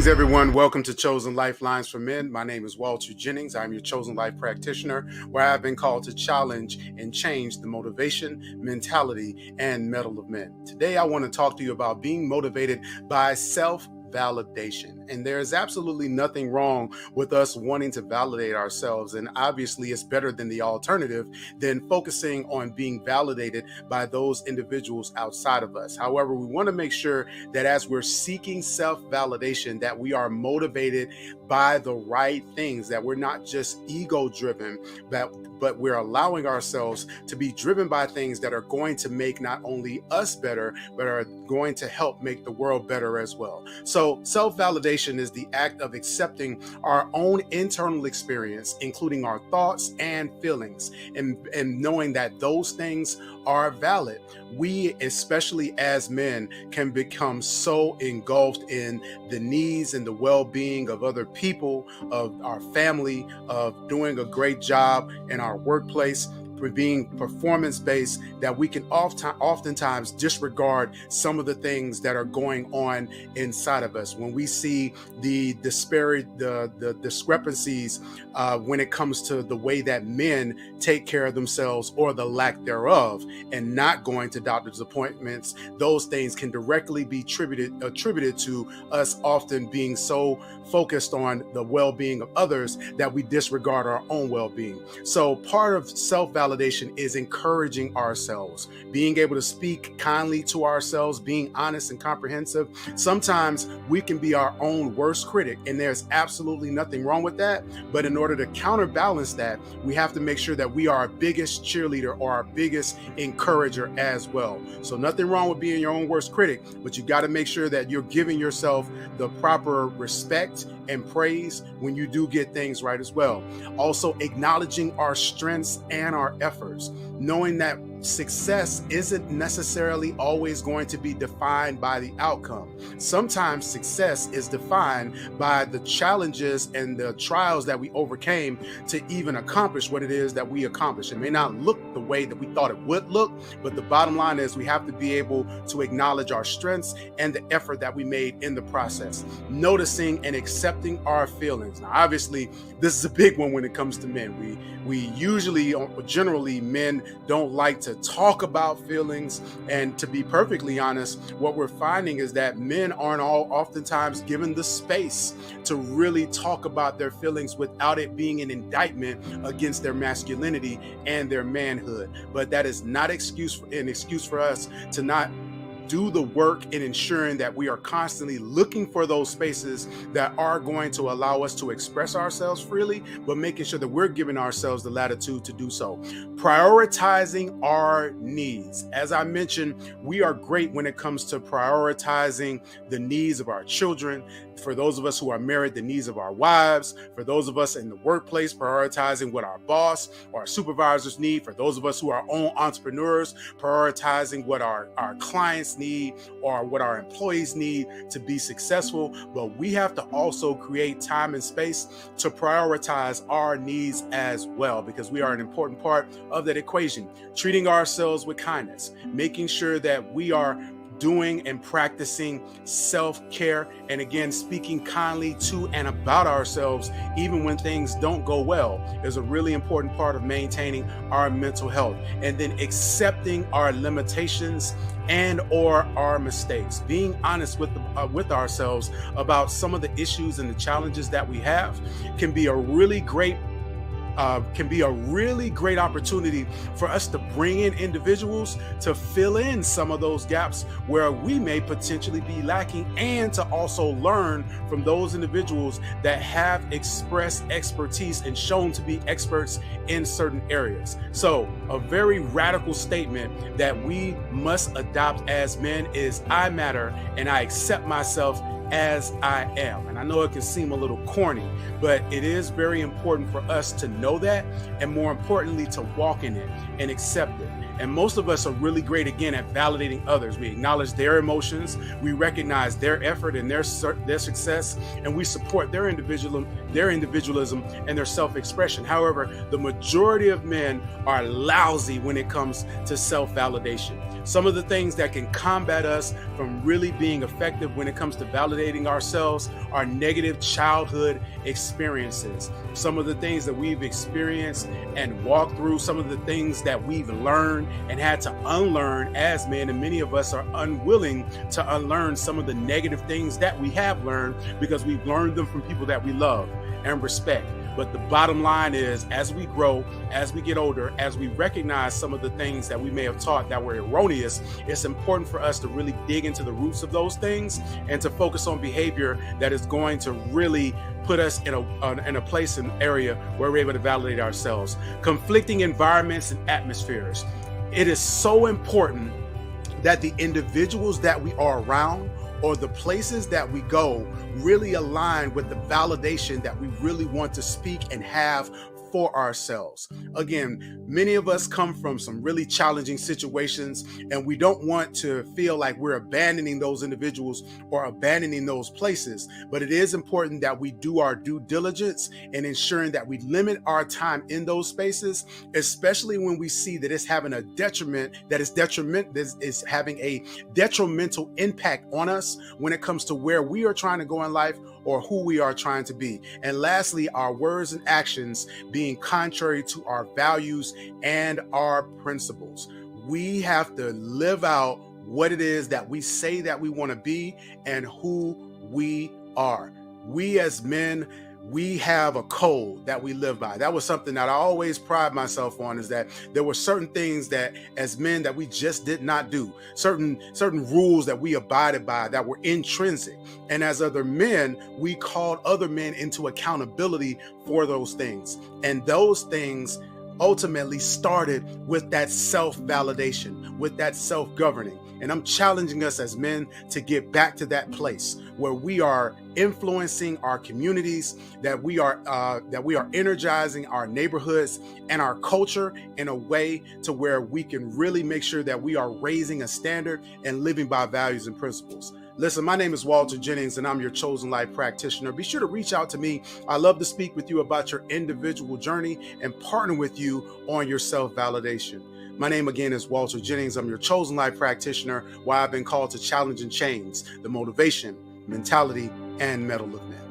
Greetings, everyone. Welcome to Chosen Lifelines for Men. My name is Walter Jennings. I'm your Chosen Life practitioner, where I've been called to challenge and change the motivation, mentality, and mettle of men. Today, I want to talk to you about being motivated by self-validation. And there is absolutely nothing wrong with us wanting to validate ourselves. And obviously, it's better than the alternative than focusing on being validated by those individuals outside of us. However, we want to make sure that as we're seeking self-validation, that we are motivated by the right things, that we're not just ego-driven, but we're allowing ourselves to be driven by things that are going to make not only us better, but are going to help make the world better as well. So self-validation is the act of accepting our own internal experience, including our thoughts and feelings, and knowing that those things are valid. We, especially as men, can become so engulfed in the needs and the well-being of other people, of our family, of doing a great job in our workplace, for being performance-based, that we can oftentimes disregard some of the things that are going on inside of us. When we see the discrepancies when it comes to the way that men take care of themselves or the lack thereof, and not going to doctor's appointments, those things can directly be attributed to us often being so focused on the well-being of others that we disregard our own well-being. So part of self-validation is encouraging ourselves, being able to speak kindly to ourselves, being honest and comprehensive. Sometimes we can be our own worst critic, and there's absolutely nothing wrong with that. But in order to counterbalance that, we have to make sure that we are our biggest cheerleader or our biggest encourager as well. So nothing wrong with being your own worst critic, but you got to make sure that you're giving yourself the proper respect and praise when you do get things right as well. Also acknowledging our strengths and our efforts, knowing that success isn't necessarily always going to be defined by the outcome. Sometimes success is defined by the challenges and the trials that we overcame to even accomplish what it is that we accomplished. It may not look the way that we thought it would look, but the bottom line is we have to be able to acknowledge our strengths and the effort that we made in the process. Noticing and accepting our feelings. Now, obviously, this is a big one when it comes to men. We usually, generally, men don't like to talk about feelings, and to be perfectly honest, what we're finding is that men aren't oftentimes given the space to really talk about their feelings without it being an indictment against their masculinity and their manhood. But that is not an excuse for us to not do the work in ensuring that we are constantly looking for those spaces that are going to allow us to express ourselves freely, but making sure that we're giving ourselves the latitude to do so. Prioritizing our needs. As I mentioned, we are great when it comes to prioritizing the needs of our children. For those of us who are married, the needs of our wives. For those of us in the workplace, prioritizing what our boss or our supervisors need. For those of us who are own entrepreneurs, prioritizing what our clients need or what our employees need to be successful. But we have to also create time and space to prioritize our needs as well, because we are an important part of that equation. Treating ourselves with kindness, making sure that we are doing and practicing self-care, and again, speaking kindly to and about ourselves even when things don't go well is a really important part of maintaining our mental health. And then accepting our limitations and or our mistakes, being honest with ourselves about some of the issues and the challenges that we have can be a really great opportunity for us to bring in individuals to fill in some of those gaps where we may potentially be lacking, and to also learn from those individuals that have expressed expertise and shown to be experts in certain areas. So a very radical statement that we must adopt as men is, I matter and I accept myself as I am. And I know it can seem a little corny, but it is very important for us to know that, and more importantly, to walk in it and accept it. And most of us are really great, again, at validating others. We acknowledge their emotions, we recognize their effort and their success, and we support their individualism and their self-expression. However, the majority of men are lousy when it comes to self-validation. Some of the things that can combat us from really being effective when it comes to validating ourselves are negative childhood experiences. Some of the things that we've experienced and walked through, some of the things that we've learned and had to unlearn as men, and many of us are unwilling to unlearn some of the negative things that we have learned because we've learned them from people that we love and respect. But the bottom line is, as we grow, as we get older, as we recognize some of the things that we may have taught that were erroneous, it's important for us to really dig into the roots of those things and to focus on behavior that is going to really put us in a place and area where we're able to validate ourselves. Conflicting environments and atmospheres. It is so important that the individuals that we are around or the places that we go really align with the validation that we really want to speak and have for ourselves. Again, many of us come from some really challenging situations, and we don't want to feel like we're abandoning those individuals or abandoning those places. But it is important that we do our due diligence in ensuring that we limit our time in those spaces, especially when we see that it's having a having a detrimental impact on us when it comes to where we are trying to go in life or who we are trying to be. And lastly, our words and actions being contrary to our values and our principles. We have to live out what it is that we say that we want to be and who we are. We as men, we have a code that we live by. That was something that I always pride myself on, is that there were certain things that as men that we just did not do, certain rules that we abided by that were intrinsic. And as other men, we called other men into accountability for those things. And those things ultimately started with that self-validation, with that self-governing. And I'm challenging us as men to get back to that place where we are influencing our communities, that we are energizing our neighborhoods and our culture in a way to where we can really make sure that we are raising a standard and living by values and principles. Listen, my name is Walter Jennings, and I'm your chosen life practitioner. Be sure to reach out to me. I love to speak with you about your individual journey and partner with you on your self-validation. My name again is Walter Jennings. I'm your chosen life practitioner, why I've been called to challenge and change the motivation, mentality, and mettle of men.